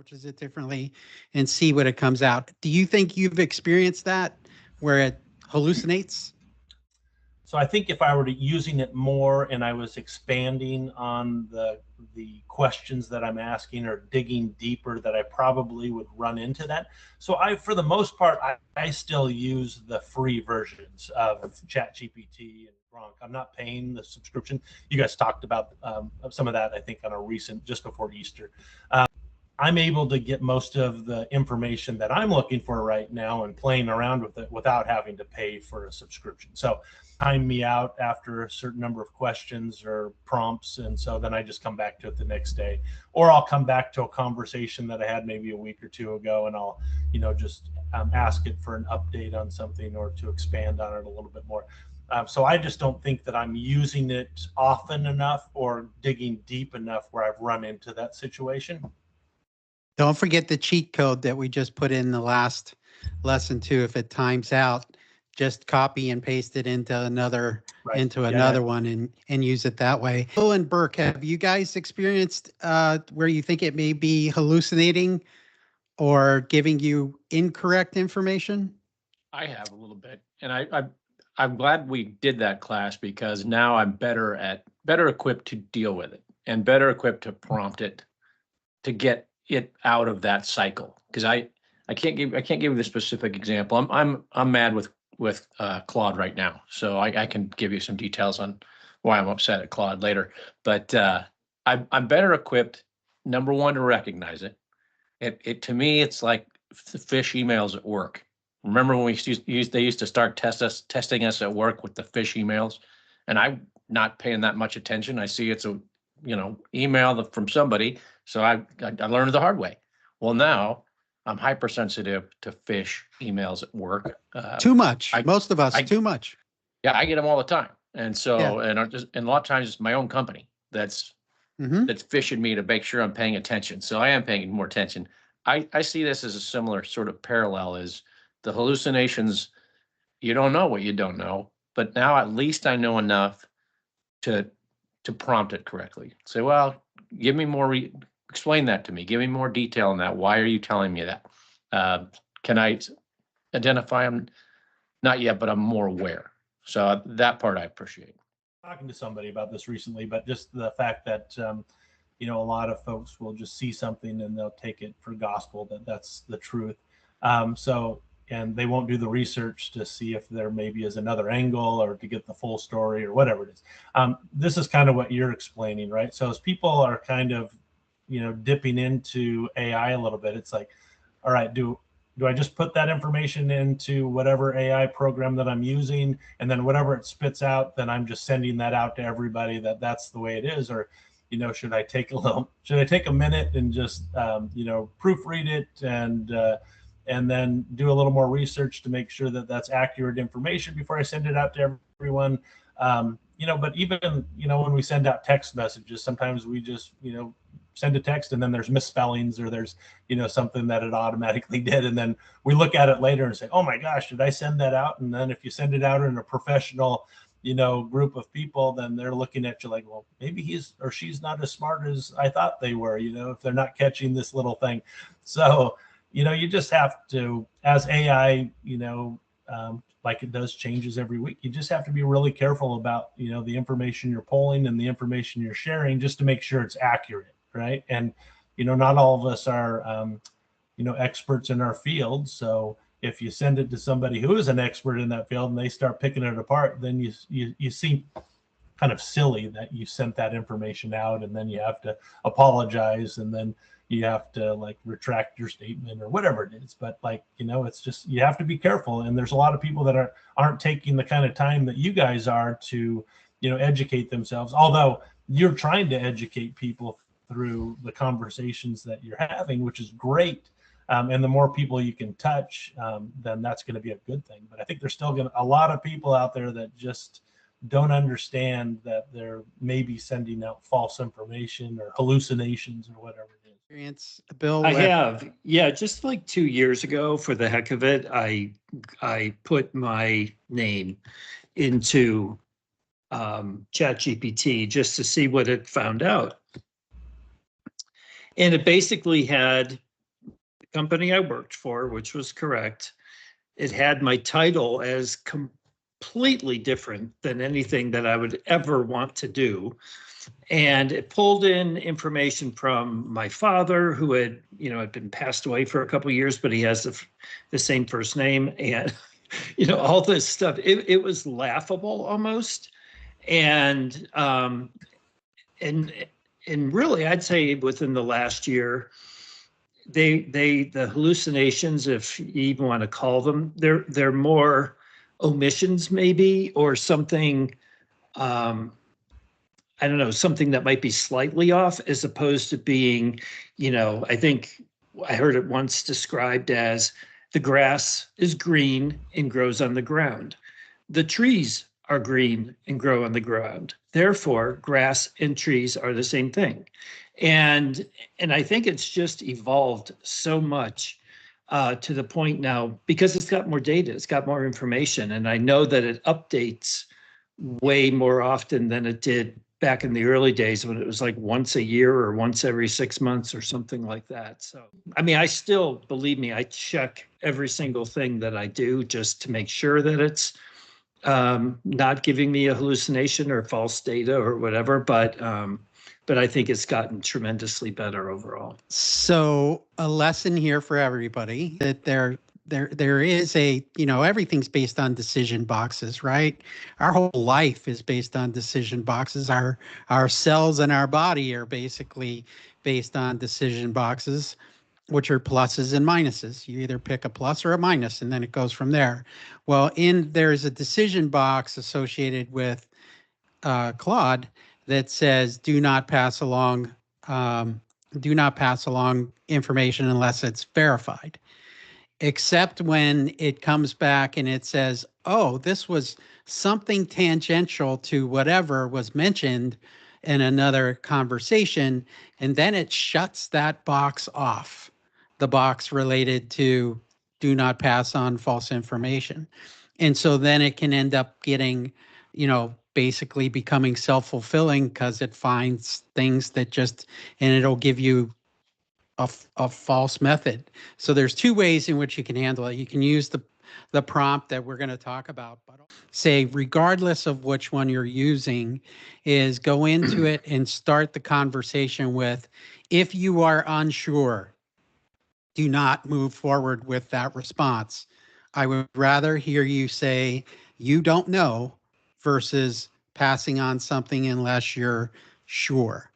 approaches it differently and see what it comes out. Do you think you've experienced that where it hallucinates? So I think if I were to using it more and I was expanding on the questions that I'm asking or digging deeper, that I probably would run into that. So for the most part, I still use the free versions of ChatGPT and Gronk. I'm not paying the subscription. You guys talked about some of that, I think, on a recent, just before Easter. I'm able to get most of the information that I'm looking for right now and playing around with it without having to pay for a subscription. So time me out after a certain number of questions or prompts, and so then I just come back to it the next day, or I'll come back to a conversation that I had maybe a week or two ago, and I'll just ask it for an update on something or to expand on it a little bit more. So I just don't think that I'm using it often enough or digging deep enough where I've run into that situation. Don't forget the cheat code that we just put in the last lesson too. If it times out, just copy and paste it into another one and use it that way. Bill and Burke, have you guys experienced where you think it may be hallucinating or giving you incorrect information? I have a little bit, and I'm glad we did that class, because now I'm better equipped to deal with it and better equipped to prompt it to get it out of that cycle. Because I can't give you the specific example. I'm mad with Claude right now, so I can give you some details on why I'm upset at Claude later. But I'm better equipped, number one, to recognize it. It to me, it's like fish emails at work. Remember when they used to start testing us at work with the fish emails, and I'm not paying that much attention. I see it's a email from somebody, so I learned the hard way. Well, now I'm hypersensitive to fish emails at work. Too much. Most of us, too much. Yeah, I get them all the time, and so and a lot of times it's my own company that's fishing me to make sure I'm paying attention. So I am paying more attention. I see this as a similar sort of parallel as the hallucinations. You don't know what you don't know, but now at least I know enough to prompt it correctly. Say, well, give me more, explain that to me. Give me more detail on that. Why are you telling me that? Can I identify them? Not yet, but I'm more aware. So that part I appreciate. Talking to somebody about this recently, but just the fact that a lot of folks will just see something and they'll take it for gospel that that's the truth. And they won't do the research to see if there maybe is another angle or to get the full story or whatever it is. This is kind of what you're explaining, right? So as people are kind of, dipping into AI a little bit, it's like, all right, do I just put that information into whatever AI program that I'm using, and then whatever it spits out, then I'm just sending that out to everybody that's the way it is? Or, should I take a minute and just, proofread it and then do a little more research to make sure that that's accurate information before I send it out to everyone? But even, when we send out text messages, sometimes we just, send a text and then there's misspellings or there's, something that it automatically did. And then we look at it later and say, oh my gosh, did I send that out? And then if you send it out in a professional, group of people, then they're looking at you like, well, maybe he's or she's not as smart as I thought they were, if they're not catching this little thing. So, you just have to, as AI, like it does changes every week, you just have to be really careful about, the information you're pulling and the information you're sharing, just to make sure it's accurate, right? And, not all of us are, experts in our field. So if you send it to somebody who is an expert in that field and they start picking it apart, then you seem kind of silly that you sent that information out, and then you have to apologize, and then you have to retract your statement or whatever it is. But it's just, you have to be careful. And there's a lot of people that aren't taking the kind of time that you guys are to, educate themselves. Although you're trying to educate people through the conversations that you're having, which is great. And the more people you can touch, then that's going to be a good thing. But I think there's still a lot of people out there that just don't understand that they're maybe sending out false information or hallucinations or whatever it is. Experience, Bill? I have, just like 2 years ago, for the heck of it, I put my name into ChatGPT just to see what it found out. And it basically had company I worked for, which was correct. It had my title as completely different than anything that I would ever want to do. And it pulled in information from my father, who had, had been passed away for a couple of years, but he has the same first name, and all this stuff. It was laughable almost, and really, I'd say within the last year, the hallucinations, if you even want to call them, they're more omissions maybe, or something. I don't know, something that might be slightly off, as opposed to being, I think I heard it once described as the grass is green and grows on the ground. The trees are green and grow on the ground. Therefore, grass and trees are the same thing. And I think it's just evolved so much to the point now, because it's got more data, it's got more information. And I know that it updates way more often than it did back in the early days, when it was like once a year or once every 6 months or something like that. So, I mean, I still, believe me, I check every single thing that I do just to make sure that it's not giving me a hallucination or false data or whatever. But I think it's gotten tremendously better overall. So a lesson here for everybody, that there is a, everything's based on decision boxes, right? Our whole life is based on decision boxes. Our cells in our body are basically based on decision boxes, which are pluses and minuses. You either pick a plus or a minus, and then it goes from there. Well, there's a decision box associated with Claude that says do not pass along information unless it's verified, except when it comes back and it says, oh, this was something tangential to whatever was mentioned in another conversation, and then it shuts that box off, the box related to do not pass on false information. And so then it can end up getting, basically becoming self-fulfilling, because it finds things that and it'll give you a false method. So there's two ways in which you can handle it. You can use the prompt that we're going to talk about, but say, regardless of which one you're using, is go into it and start the conversation with, if you are unsure, do not move forward with that response. I would rather hear you say you don't know versus passing on something unless you're sure.